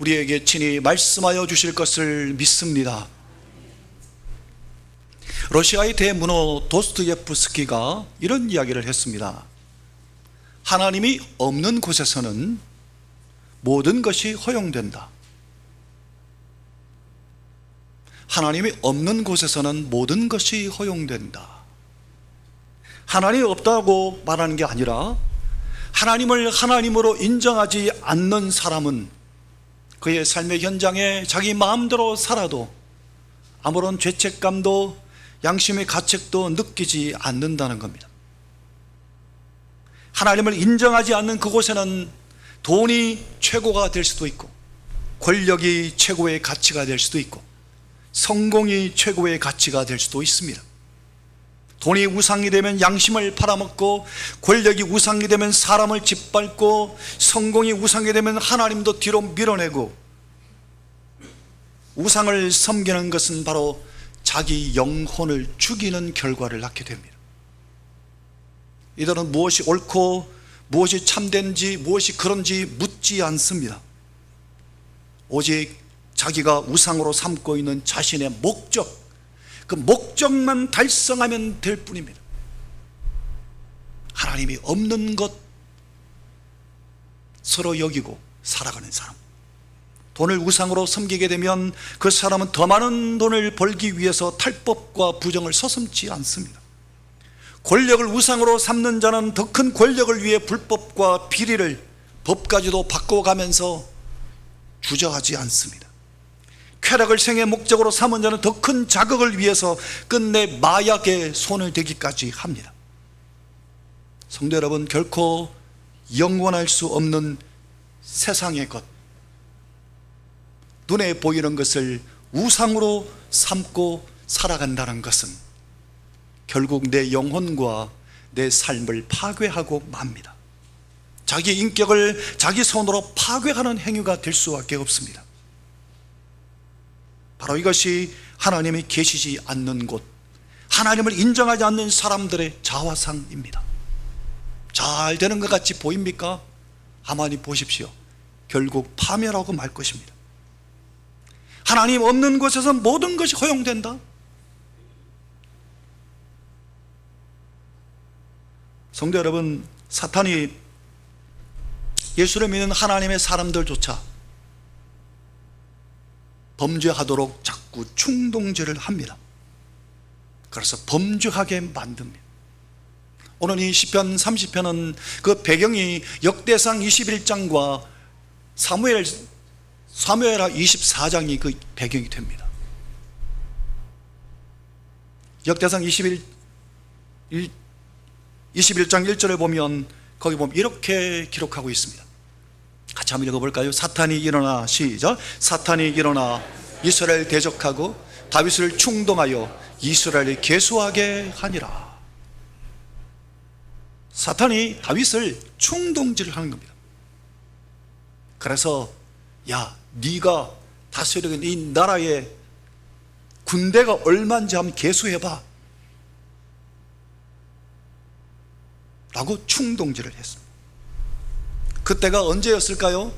우리에게 친히 말씀하여 주실 것을 믿습니다. 러시아의 대문호 도스토옙스키가 이런 이야기를 했습니다. 하나님이 없는 곳에서는 모든 것이 허용된다. 하나님이 없는 곳에서는 모든 것이 허용된다. 하나님이 없다고 말하는 게 아니라 하나님을 하나님으로 인정하지 않는 사람은 그의 삶의 현장에 자기 마음대로 살아도 아무런 죄책감도 양심의 가책도 느끼지 않는다는 겁니다. 하나님을 인정하지 않는 그곳에는 돈이 최고가 될 수도 있고, 권력이 최고의 가치가 될 수도 있고, 성공이 최고의 가치가 될 수도 있습니다. 돈이 우상이 되면 양심을 팔아먹고, 권력이 우상이 되면 사람을 짓밟고, 성공이 우상이 되면 하나님도 뒤로 밀어내고, 우상을 섬기는 것은 바로 자기 영혼을 죽이는 결과를 낳게 됩니다. 이들은 무엇이 옳고 무엇이 참된지 무엇이 그런지 묻지 않습니다. 오직 자기가 우상으로 삼고 있는 자신의 목적, 그 목적만 달성하면 될 뿐입니다. 하나님이 없는 것 서로 여기고 살아가는 사람, 돈을 우상으로 섬기게 되면 그 사람은 더 많은 돈을 벌기 위해서 탈법과 부정을 서슴지 않습니다. 권력을 우상으로 삼는 자는 더 큰 권력을 위해 불법과 비리를 법까지도 바꿔가면서 주저하지 않습니다. 쾌락을 생의 목적으로 삼은 자는 더 큰 자극을 위해서 끝내 마약에 손을 대기까지 합니다. 성도 여러분, 결코 영원할 수 없는 세상의 것, 눈에 보이는 것을 우상으로 삼고 살아간다는 것은 결국 내 영혼과 내 삶을 파괴하고 맙니다. 자기 인격을 자기 손으로 파괴하는 행위가 될 수밖에 없습니다. 바로 이것이 하나님이 계시지 않는 곳, 하나님을 인정하지 않는 사람들의 자화상입니다. 잘 되는 것 같이 보입니까? 가만히 보십시오. 결국 파멸하고 말 것입니다. 하나님 없는 곳에서 모든 것이 허용된다. 성도 여러분, 사탄이 예수를 믿는 하나님의 사람들조차 범죄하도록 자꾸 충동질을 합니다. 그래서 범죄하게 만듭니다. 오늘 이 시편 30편은 그 배경이 역대상 21장과 사무엘하 24장이 그 배경이 됩니다. 역대상 21장 1절에 보면 거기 보면 이렇게 기록하고 있습니다. 같이 한번 읽어볼까요? 사탄이 일어나, 시작. 사탄이 일어나 이스라엘 대적하고 다윗을 충동하여 이스라엘을 계수하게 하니라. 사탄이 다윗을 충동질하는 겁니다. 그래서 야, 네가 다스리는 이 나라의 군대가 얼마인지 한번 계수해봐 라고 충동질을 했습니다. 그때가 언제였을까요?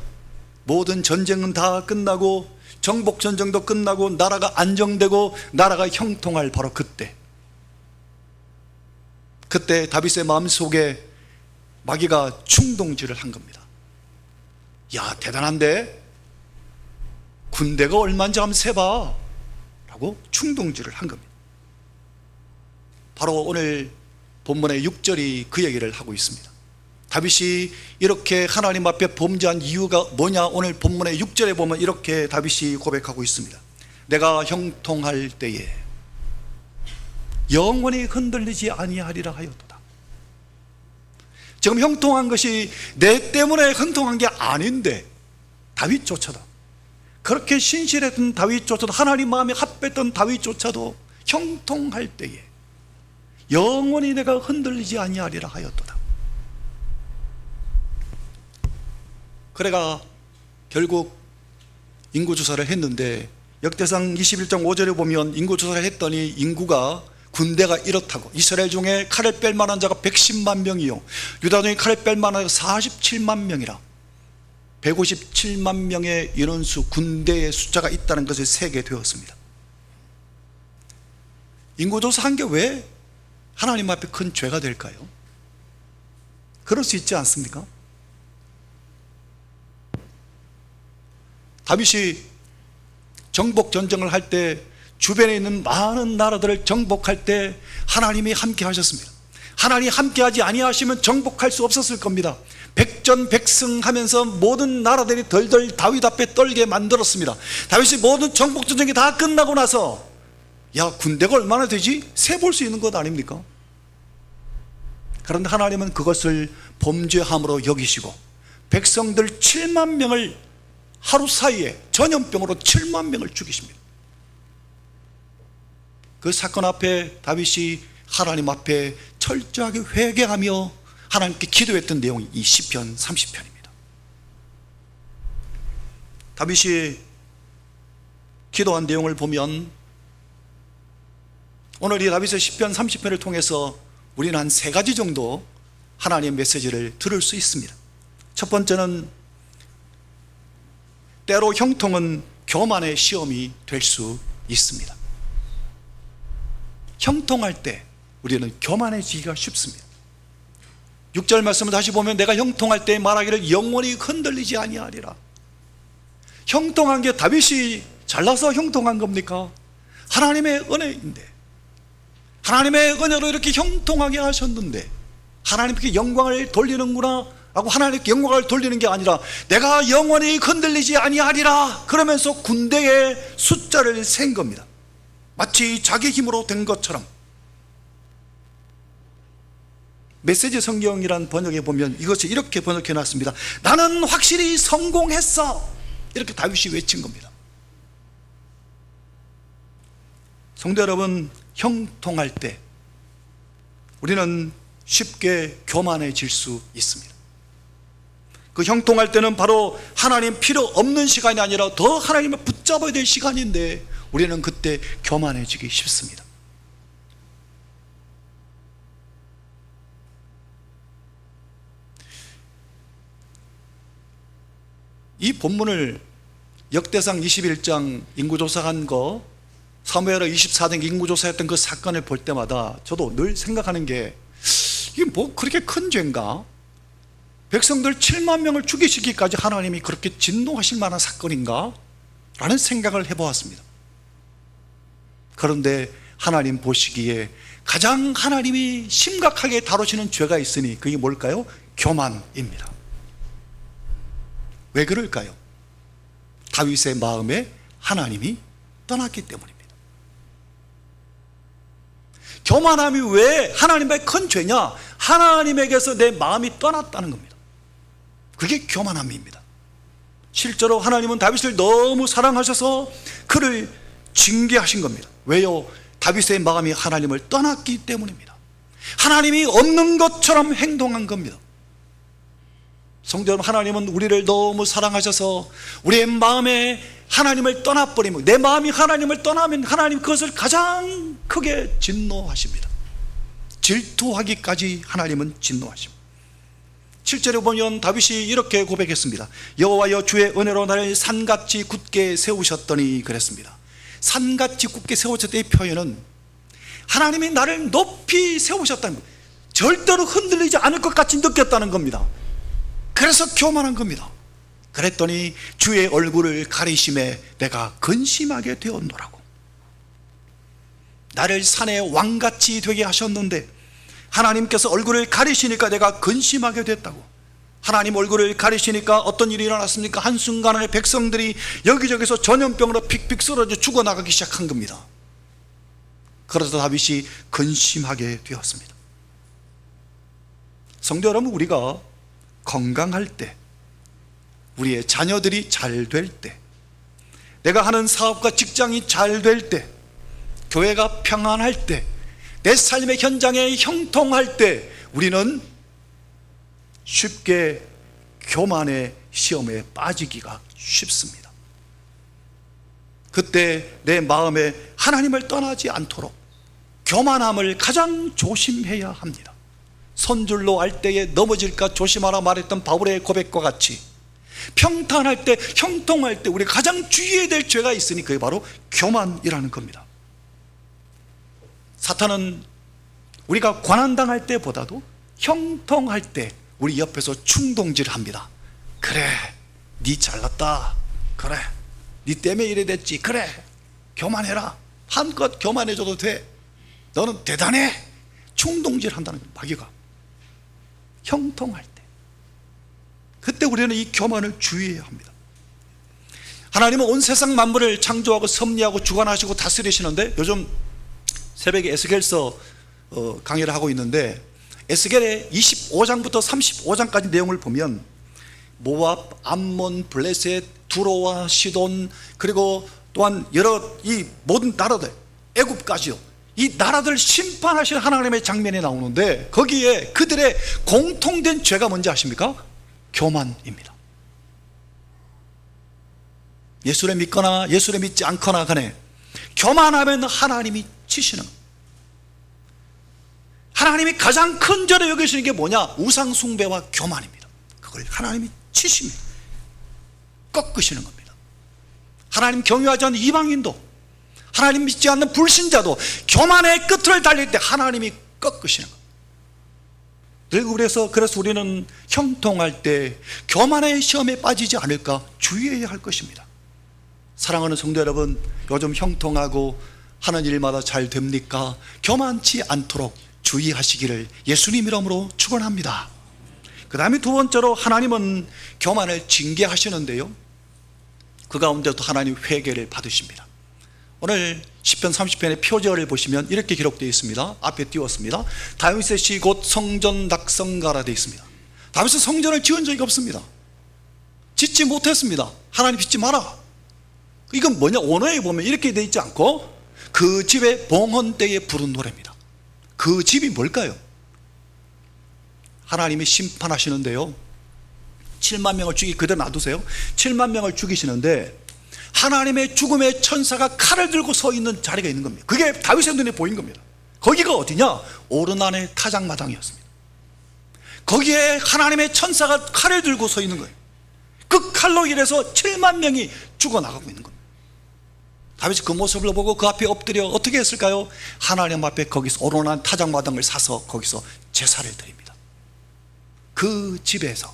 모든 전쟁은 다 끝나고 정복전쟁도 끝나고 나라가 안정되고 나라가 형통할 바로 그때 다윗의 마음속에 마귀가 충동질을 한 겁니다. 야, 대단한데? 군대가 얼마인지 한번 세봐 라고 충동질을 한 겁니다. 바로 오늘 본문의 6절이 그 얘기를 하고 있습니다. 다윗이 이렇게 하나님 앞에 범죄한 이유가 뭐냐? 오늘 본문의 6절에 보면 이렇게 다윗이 고백하고 있습니다. 내가 형통할 때에 영원히 흔들리지 아니하리라 하였도다. 지금 형통한 것이 내 때문에 형통한 게 아닌데, 다윗조차도, 그렇게 신실했던 다윗조차도, 하나님 마음에 합했던 다윗조차도 형통할 때에 영원히 내가 흔들리지 아니하리라 하였도다. 그래가 결국 인구조사를 했는데 역대상 21장 5절에 보면 인구조사를 했더니 인구가, 군대가 이렇다고, 이스라엘 중에 칼을 뺄 만한 자가 110만 명이요 유다 중에 칼을 뺄 만한 자가 47만 명이라. 157만 명의 인원수 군대의 숫자가 있다는 것을 세게 되었습니다. 인구조사한 게 왜 하나님 앞에 큰 죄가 될까요? 그럴 수 있지 않습니까? 다윗이 정복 전쟁을 할 때 주변에 있는 많은 나라들을 정복할 때 하나님이 함께 하셨습니다. 하나님이 함께하지 아니하시면 정복할 수 없었을 겁니다. 백전백승하면서 모든 나라들이 덜덜 다윗 앞에 떨게 만들었습니다. 다윗이 모든 정복 전쟁이 다 끝나고 나서 야, 군대가 얼마나 되지? 세볼 수 있는 것 아닙니까? 그런데 하나님은 그것을 범죄함으로 여기시고 백성들 7만 명을 하루 사이에 전염병으로 7만 명을 죽이십니다. 그 사건 앞에 다윗이 하나님 앞에 철저하게 회개하며 하나님께 기도했던 내용이 이 시편 30편입니다. 다윗이 기도한 내용을 보면 오늘 이 다윗의 시편 30편을 통해서 우리는 한 3가지 정도 하나님의 메시지를 들을 수 있습니다. 첫 번째는 때로 형통은 교만의 시험이 될 수 있습니다. 형통할 때 우리는 교만해지기가 쉽습니다. 6절 말씀을 다시 보면 내가 형통할 때 말하기를 영원히 흔들리지 아니하리라. 형통한 게 다윗이 잘나서 형통한 겁니까? 하나님의 은혜인데, 하나님의 은혜로 이렇게 형통하게 하셨는데 하나님께 영광을 돌리는구나 하고 하나님께 영광을 돌리는 게 아니라 내가 영원히 흔들리지 아니하리라 그러면서 군대의 숫자를 센 겁니다. 마치 자기 힘으로 된 것처럼. 메시지 성경이란 번역에 보면 이것을 이렇게 번역해 놨습니다. 나는 확실히 성공했어, 이렇게 다윗이 외친 겁니다. 성도 여러분, 형통할 때 우리는 쉽게 교만해질 수 있습니다. 그 형통할 때는 바로 하나님 필요 없는 시간이 아니라 더 하나님을 붙잡아야 될 시간인데 우리는 그때 교만해지기 쉽습니다. 이 본문을 역대상 21장 인구조사한 거, 사무엘하 24장 인구조사했던 그 사건을 볼 때마다 저도 늘 생각하는 게 이게 뭐 그렇게 큰 죄인가? 백성들 7만 명을 죽이시기까지 하나님이 그렇게 진노하실 만한 사건인가? 라는 생각을 해보았습니다. 그런데 하나님 보시기에 가장 하나님이 심각하게 다루시는 죄가 있으니 그게 뭘까요? 교만입니다. 왜 그럴까요? 다윗의 마음에 하나님이 떠났기 때문입니다. 교만함이 왜 하나님의 큰 죄냐? 하나님에게서 내 마음이 떠났다는 겁니다. 그게 교만함입니다. 실제로 하나님은 다윗을 너무 사랑하셔서 그를 징계하신 겁니다. 왜요? 다윗의 마음이 하나님을 떠났기 때문입니다. 하나님이 없는 것처럼 행동한 겁니다. 성도 여러분, 하나님은 우리를 너무 사랑하셔서 우리의 마음에 하나님을 떠나버리면, 내 마음이 하나님을 떠나면 하나님 그것을 가장 크게 진노하십니다. 질투하기까지 하나님은 진노하십니다. 7절에 보면 다윗이 이렇게 고백했습니다. 여호와여, 주의 은혜로 나를 산같이 굳게 세우셨더니 그랬습니다. 산같이 굳게 세우셨다, 이 표현은 하나님이 나를 높이 세우셨다는 거예요. 절대로 흔들리지 않을 것 같이 느꼈다는 겁니다. 그래서 교만한 겁니다. 그랬더니 주의 얼굴을 가리심에 내가 근심하게 되었노라고. 나를 산의 왕같이 되게 하셨는데 하나님께서 얼굴을 가리시니까 내가 근심하게 됐다고. 하나님 얼굴을 가리시니까 어떤 일이 일어났습니까? 한순간에 백성들이 여기저기서 전염병으로 픽픽 쓰러져 죽어나가기 시작한 겁니다. 그래서 다윗이 근심하게 되었습니다. 성도 여러분, 우리가 건강할 때, 우리의 자녀들이 잘 될 때, 내가 하는 사업과 직장이 잘 될 때, 교회가 평안할 때, 내 삶의 현장에 형통할 때 우리는 쉽게 교만의 시험에 빠지기가 쉽습니다. 그때 내 마음에 하나님을 떠나지 않도록 교만함을 가장 조심해야 합니다. 손줄로 알 때에 넘어질까 조심하라 말했던 바울의 고백과 같이 평탄할 때, 형통할 때 우리가 가장 주의해야 될 죄가 있으니 그게 바로 교만이라는 겁니다. 사탄은 우리가 고난당할 때보다도 형통할 때 우리 옆에서 충동질합니다. 그래, 니 잘났다. 그래, 니 때문에 이래 됐지. 그래, 교만해라. 한껏 교만해줘도 돼. 너는 대단해. 충동질한다는 거예요. 마귀가 형통할 때, 그때 우리는 이 교만을 주의해야 합니다. 하나님은 온 세상 만물을 창조하고 섭리하고 주관하시고 다스리시는데, 요즘 새벽에 에스겔서 강의를 하고 있는데, 에스겔의 25장부터 35장까지 내용을 보면 모압, 암몬, 블레셋, 두로와 시돈, 그리고 또한 여러 이 모든 나라들, 애굽까지요, 이 나라들 심판하실 하나님의 장면이 나오는데, 거기에 그들의 공통된 죄가 뭔지 아십니까? 교만입니다. 예수를 믿거나 예수를 믿지 않거나 간에 교만하면 하나님이 치시는 겁니다. 하나님이 가장 큰 죄로 여기시는 게 뭐냐? 우상 숭배와 교만입니다. 그걸 하나님이 치십니다. 꺾으시는 겁니다. 하나님 경유하지 않는 이방인도, 하나님 믿지 않는 불신자도 교만의 끝을 달릴 때 하나님이 꺾으시는 겁니다. 그래서 우리는 형통할 때 교만의 시험에 빠지지 않을까 주의해야 할 것입니다. 사랑하는 성도 여러분, 요즘 형통하고 하는 일마다 잘 됩니까? 교만치 않도록 주의하시기를 예수님 이름으로 축원합니다. 그 다음에 두 번째로, 하나님은 교만을 징계하시는데요, 그 가운데도 하나님 회개를 받으십니다. 오늘 시편 30편의 표제어를 보시면 이렇게 기록되어 있습니다. 앞에 띄웠습니다. 다윗의 시 곧 성전 낙성가라 되어 있습니다. 다윗은 성전을 지은 적이 없습니다. 짓지 못했습니다. 하나님 짓지 마라. 이건 뭐냐? 원어에 보면 이렇게 되어 있지 않고 그 집의 봉헌 때에 부른 노래입니다. 그 집이 뭘까요? 하나님이 심판하시는데요, 7만 명을 그대로 놔두세요. 7만 명을 죽이시는데 하나님의 죽음의 천사가 칼을 들고 서 있는 자리가 있는 겁니다. 그게 다윗의 눈에 보인 겁니다. 거기가 어디냐? 오르난의 타작마당이었습니다. 거기에 하나님의 천사가 칼을 들고 서 있는 거예요. 그 칼로 인해서 7만 명이 죽어나가고 있는 겁니다. 다윗이 그 모습을 보고 그 앞에 엎드려 어떻게 했을까요? 하나님 앞에 거기서 오르난 타작마당을 사서 거기서 제사를 드립니다. 그 집에서,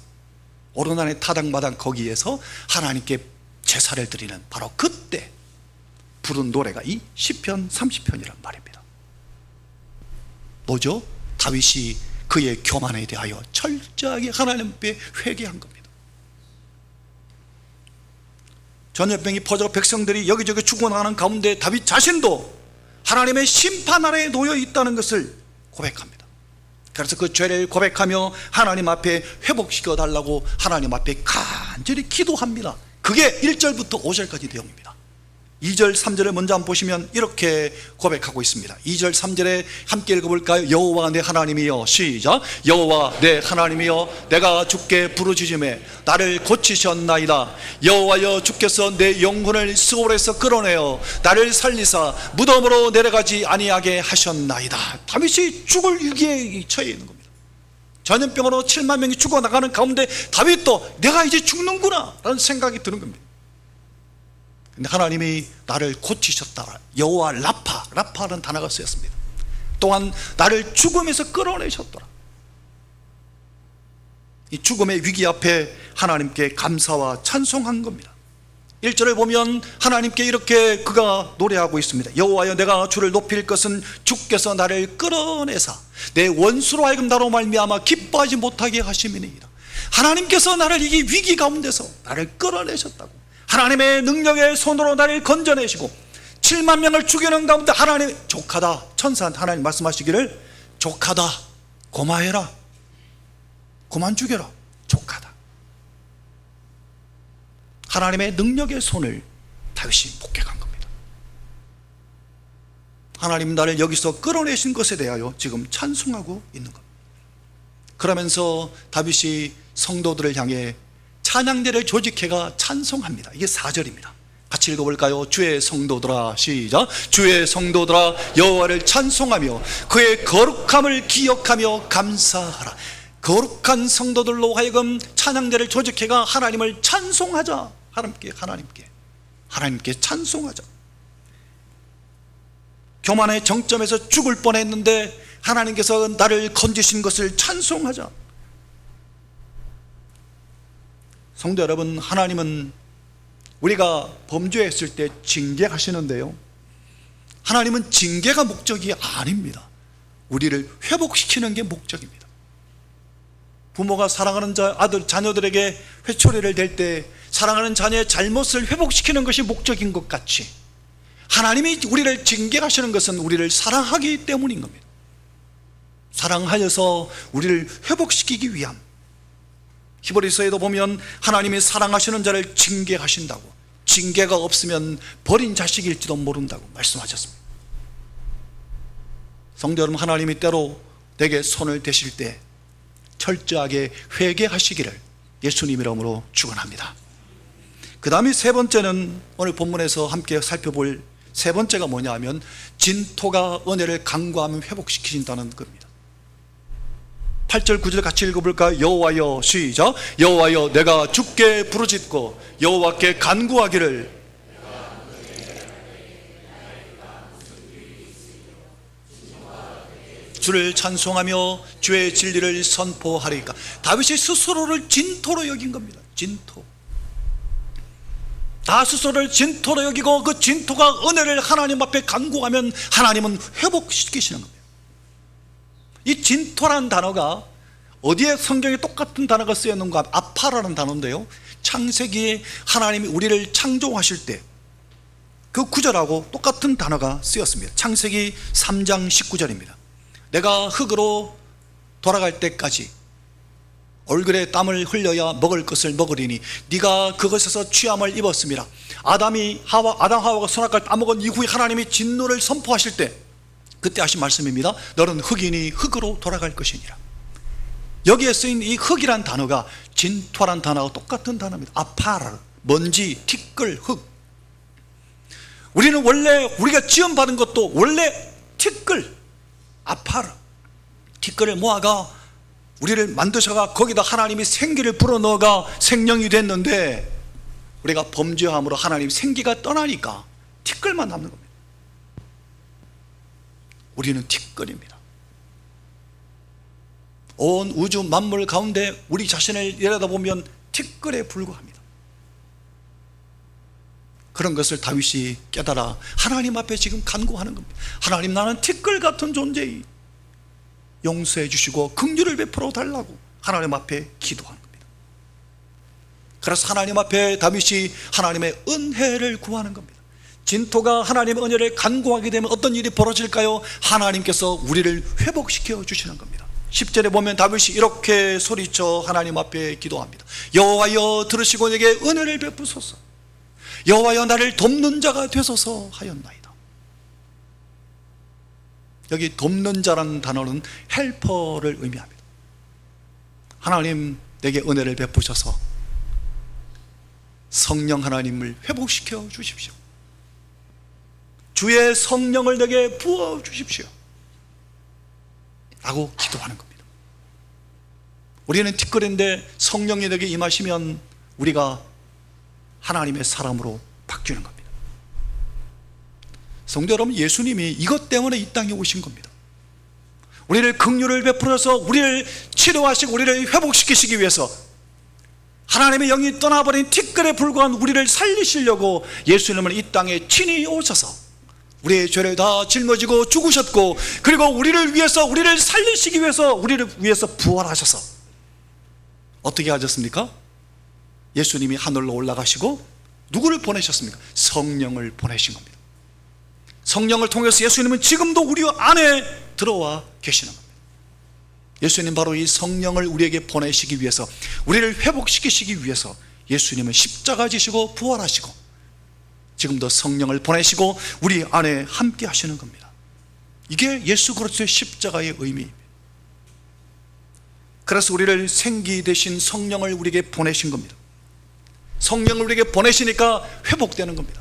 오르난의 타작마당 거기에서 하나님께 제사를 드리는 바로 그때 부른 노래가 이 시편 30편이란 말입니다. 뭐죠? 다윗이 그의 교만에 대하여 철저하게 하나님 앞에 회개한 겁니다. 전염병이 퍼져 백성들이 여기저기 죽어나가는 가운데 다윗 자신도 하나님의 심판 아래에 놓여 있다는 것을 고백합니다. 그래서 그 죄를 고백하며 하나님 앞에 회복시켜 달라고 하나님 앞에 간절히 기도합니다. 그게 1절부터 5절까지 내용입니다. 2절 3절을 먼저 한번 보시면 이렇게 고백하고 있습니다. 2절 3절에 함께 읽어볼까요? 여호와 내 하나님이여, 시작. 여호와 내 하나님이여, 내가 주께 부르짖음에 나를 고치셨나이다. 여호와여, 주께서 내 영혼을 스올에서 끌어내어 나를 살리사 무덤으로 내려가지 아니하게 하셨나이다. 다윗이 죽을 위기에 처해 있는 겁니다. 전염병으로 7만 명이 죽어나가는 가운데 다윗도 내가 이제 죽는구나 라는 생각이 드는 겁니다. 근데 하나님이 나를 고치셨다. 여호와 라파라는 단어가 쓰였습니다. 또한 나를 죽음에서 끌어내셨더라. 이 죽음의 위기 앞에 하나님께 감사와 찬송한 겁니다. 1절을 보면 하나님께 이렇게 그가 노래하고 있습니다. 여호와여, 내가 주를 높일 것은 주께서 나를 끌어내사 내 원수로 하여금 나로 말미암아 기뻐하지 못하게 하심이니이다. 하나님께서 나를 이 위기 가운데서 나를 끌어내셨다고, 하나님의 능력의 손으로 나를 건져내시고 7만 명을 죽이는 가운데 하나님 족하다, 천사한테 하나님 말씀하시기를 족하다, 고마해라, 그만 죽여라, 족하다. 하나님의 능력의 손을 다윗이 목격한 겁니다. 하나님 나를 여기서 끌어내신 것에 대하여 지금 찬송하고 있는 겁니다. 그러면서 다윗이 성도들을 향해 찬양대를 조직해가 찬송합니다. 이게 4절입니다. 같이 읽어볼까요? 주의 성도들아, 시작. 주의 성도들아, 여호와를 찬송하며 그의 거룩함을 기억하며 감사하라. 거룩한 성도들로 하여금 찬양대를 조직해가 하나님을 찬송하자. 하나님께 찬송하자. 교만의 정점에서 죽을 뻔했는데 하나님께서 나를 건지신 것을 찬송하자. 성도 여러분, 하나님은 우리가 범죄했을 때 징계하시는데요, 하나님은 징계가 목적이 아닙니다. 우리를 회복시키는 게 목적입니다. 부모가 사랑하는 자녀들에게 회초리를 댈 때 사랑하는 자녀의 잘못을 회복시키는 것이 목적인 것 같이, 하나님이 우리를 징계하시는 것은 우리를 사랑하기 때문인 겁니다. 사랑하여서 우리를 회복시키기 위함. 히브리서에도 보면 하나님이 사랑하시는 자를 징계하신다고, 징계가 없으면 버린 자식일지도 모른다고 말씀하셨습니다. 성도 여러분, 하나님이 때로 내게 손을 대실 때 철저하게 회개하시기를 예수님 이름으로 축원합니다. 그 다음에 세 번째는 오늘 본문에서 함께 살펴볼 세 번째가 뭐냐 하면, 진토가 은혜를 간구하면 회복시키신다는 겁니다. 8절 9절 같이 읽어볼까요? 여호와여, 시작. 여호와여, 내가 주께 부르짖고 여호와께 간구하기를 주를 찬송하며 주의 진리를 선포하리까. 다윗이 스스로를 진토로 여긴 겁니다. 진토. 다 스스로를 진토로 여기고 그 진토가 은혜를 하나님 앞에 간구하면 하나님은 회복시키시는 겁니다. 이 진토라는 단어가 어디에 성경에 똑같은 단어가 쓰였는가? 아파라는 단어인데요, 창세기에 하나님이 우리를 창조하실 때 그 구절하고 똑같은 단어가 쓰였습니다. 창세기 3장 19절입니다. 내가 흙으로 돌아갈 때까지 얼굴에 땀을 흘려야 먹을 것을 먹으리니 네가 그것에서 취함을 입었습니다. 아담 하와가 선악과를 따먹은 이후에 하나님이 진노를 선포하실 때 그때 하신 말씀입니다. 너는 흙이니 흙으로 돌아갈 것이니라. 여기에 쓰인 이 흙이란 단어가 진토란 단어와 똑같은 단어입니다. 아파라, 먼지, 티끌, 흙. 우리는 원래 우리가 지원받은 것도 원래 티끌, 아파라, 티끌을 모아가 우리를 만드셔가 거기다 하나님이 생기를 불어넣어가 생명이 됐는데, 우리가 범죄함으로 하나님 생기가 떠나니까 티끌만 남는 겁니다. 우리는 티끌입니다. 온 우주 만물 가운데 우리 자신을 내려다보면 티끌에 불과합니다. 그런 것을 다윗이 깨달아 하나님 앞에 지금 간구하는 겁니다. 하나님, 나는 티끌 같은 존재이 용서해 주시고 긍휼을 베풀어 달라고 하나님 앞에 기도하는 겁니다. 그래서 하나님 앞에 다윗이 하나님의 은혜를 구하는 겁니다. 진토가 하나님의 은혜를 간구하게 되면 어떤 일이 벌어질까요? 하나님께서 우리를 회복시켜 주시는 겁니다. 10절에 보면 다윗이 이렇게 소리쳐 하나님 앞에 기도합니다. 여호와여, 들으시고 내게 은혜를 베푸소서. 여호와여, 나를 돕는 자가 되소서 하였나이다. 여기 돕는 자라는 단어는 헬퍼를 의미합니다. 하나님, 내게 은혜를 베푸셔서 성령 하나님을 회복시켜 주십시오. 주의 성령을 내게 부어 주십시오 라고 기도하는 겁니다. 우리는 티끌인데 성령이 내게 임하시면 우리가 하나님의 사람으로 바뀌는 겁니다. 성도 여러분, 예수님이 이것 때문에 이 땅에 오신 겁니다. 우리를 긍휼을 베풀어서 우리를 치료하시고 우리를 회복시키시기 위해서, 하나님의 영이 떠나버린 티끌에 불과한 우리를 살리시려고 예수님은 이 땅에 친히 오셔서 우리의 죄를 다 짊어지고 죽으셨고, 그리고 우리를 위해서, 우리를 살리시기 위해서, 우리를 위해서 부활하셔서 어떻게 하셨습니까? 예수님이 하늘로 올라가시고 누구를 보내셨습니까? 성령을 보내신 겁니다. 성령을 통해서 예수님은 지금도 우리 안에 들어와 계시는 겁니다. 예수님 바로 이 성령을 우리에게 보내시기 위해서, 우리를 회복시키시기 위해서 예수님은 십자가 지시고 부활하시고 지금도 성령을 보내시고 우리 안에 함께 하시는 겁니다. 이게 예수 그리스도의 십자가의 의미입니다. 그래서 우리를 생기 대신 성령을 우리에게 보내신 겁니다. 성령을 우리에게 보내시니까 회복되는 겁니다.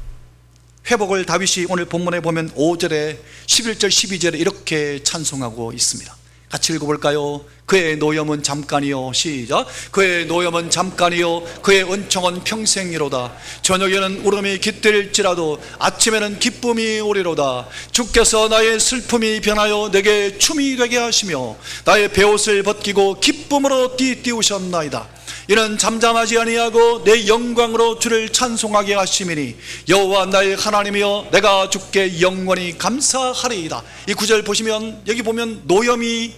회복을 다윗이 오늘 본문에 보면 5절에 11절 12절에 이렇게 찬송하고 있습니다. 같이 읽어볼까요? 그의 노염은 잠깐이요. 시작. 그의 노염은 잠깐이요 그의 은총은 평생이로다. 저녁에는 울음이 깃들일지라도 아침에는 기쁨이 오리로다. 주께서 나의 슬픔이 변하여 내게 춤이 되게 하시며 나의 베옷을 벗기고 기쁨으로 띠띠우셨나이다. 이는 잠잠하지 아니하고 내 영광으로 주를 찬송하게 하심이니 여호와 나의 하나님이여 내가 주께 영원히 감사하리이다. 이 구절 보시면, 여기 보면 노염이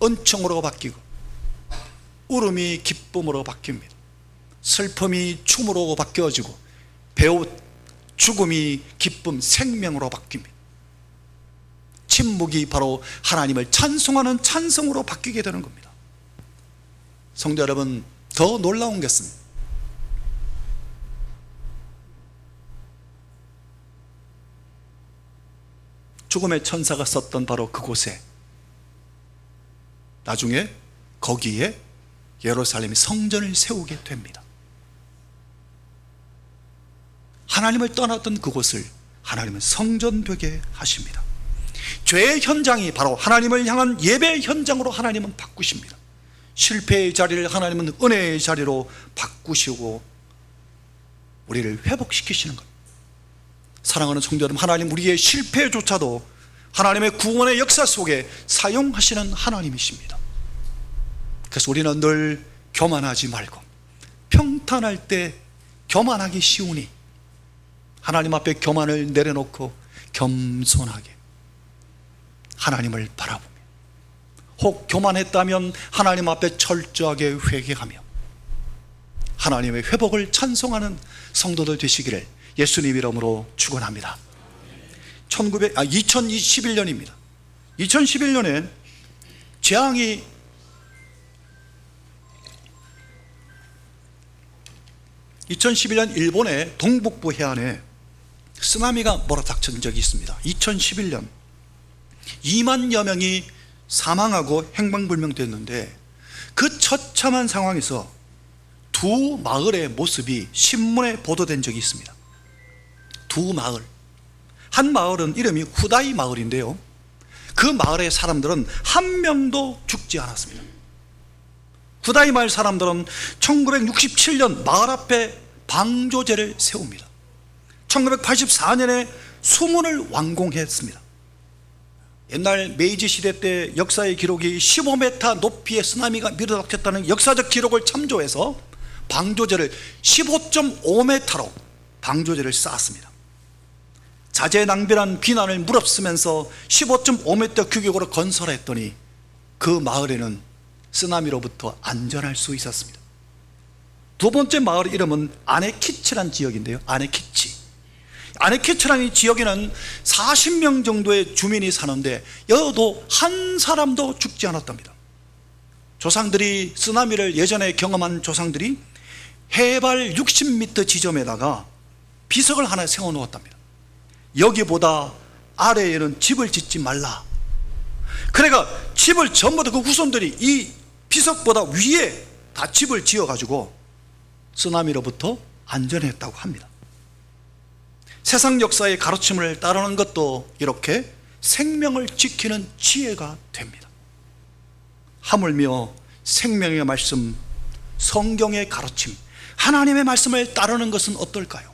은총으로 바뀌고 울음이 기쁨으로 바뀝니다. 슬픔이 춤으로 바뀌어지고 배옷, 죽음이 기쁨, 생명으로 바뀝니다. 침묵이 바로 하나님을 찬송하는 찬송으로 바뀌게 되는 겁니다. 성도 여러분, 더 놀라운 것은 죽음의 천사가 썼던 바로 그곳에 나중에 거기에 예루살렘이 성전을 세우게 됩니다. 하나님을 떠났던 그곳을 하나님은 성전 되게 하십니다. 죄의 현장이 바로 하나님을 향한 예배 현장으로 하나님은 바꾸십니다. 실패의 자리를 하나님은 은혜의 자리로 바꾸시고 우리를 회복시키시는 것. 사랑하는 성도 여러분, 하나님 우리의 실패조차도 하나님의 구원의 역사 속에 사용하시는 하나님이십니다. 그래서 우리는 늘 교만하지 말고 평탄할 때 교만하기 쉬우니 하나님 앞에 교만을 내려놓고 겸손하게 하나님을 바라보며, 혹 교만했다면 하나님 앞에 철저하게 회개하며 하나님의 회복을 찬송하는 성도들 되시기를 예수님 이름으로 축원합니다. 2021년입니다. 2011년에 재앙이 2011년 일본의 동북부 해안에 쓰나미가 몰아닥친 적이 있습니다. 2011년 2만여 명이 사망하고 행방불명됐는데 그 처참한 상황에서 두 마을의 모습이 신문에 보도된 적이 있습니다. 두 마을, 한 마을은 이름이 후다이 마을인데요, 그 마을의 사람들은 한 명도 죽지 않았습니다. 후다이 마을 사람들은 1967년 마을 앞에 방조제를 세웁니다. 1984년에 수문을 완공했습니다. 옛날 메이지 시대 때 역사의 기록이 15m 높이의 쓰나미가 밀어닥쳤다는 역사적 기록을 참조해서 방조제를 15.5m로 방조제를 쌓았습니다. 자재낭비란 비난을 무릅쓰면서 15.5m 규격으로 건설했더니 그 마을에는 쓰나미로부터 안전할 수 있었습니다. 두 번째 마을 이름은 아네키치란 지역인데요, 아네키치라는 이 지역에는 40명 정도의 주민이 사는데 여도 한 사람도 죽지 않았답니다. 조상들이 쓰나미를 예전에 경험한 조상들이 해발 60m 지점에다가 비석을 하나 세워 놓았답니다. 여기보다 아래에는 집을 짓지 말라. 그래가 집을 전부 다 그 후손들이 이 비석보다 위에 다 집을 지어가지고 쓰나미로부터 안전했다고 합니다. 세상 역사의 가르침을 따르는 것도 이렇게 생명을 지키는 지혜가 됩니다. 하물며 생명의 말씀, 성경의 가르침, 하나님의 말씀을 따르는 것은 어떨까요?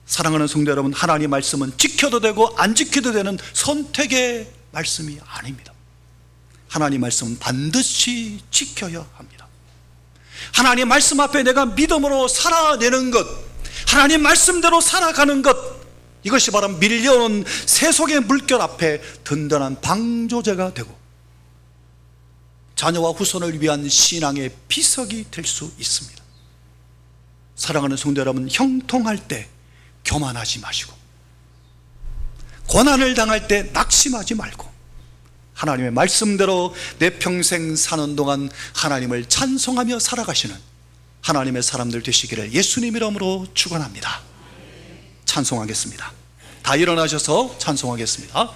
사랑하는 성도 여러분, 하나님의 말씀은 지켜도 되고 안 지켜도 되는 선택의 말씀이 아닙니다. 하나님의 말씀은 반드시 지켜야 합니다. 하나님의 말씀 앞에 내가 믿음으로 살아내는 것, 하나님 말씀대로 살아가는 것, 이것이 바로 밀려오는 세속의 물결 앞에 든든한 방조제가 되고 자녀와 후손을 위한 신앙의 비석이 될 수 있습니다. 사랑하는 성도 여러분, 형통할 때 교만하지 마시고 고난을 당할 때 낙심하지 말고 하나님의 말씀대로 내 평생 사는 동안 하나님을 찬송하며 살아가시는 하나님의 사람들 되시기를 예수님 이름으로 축원합니다. 찬송하겠습니다. 다 일어나셔서 찬송하겠습니다.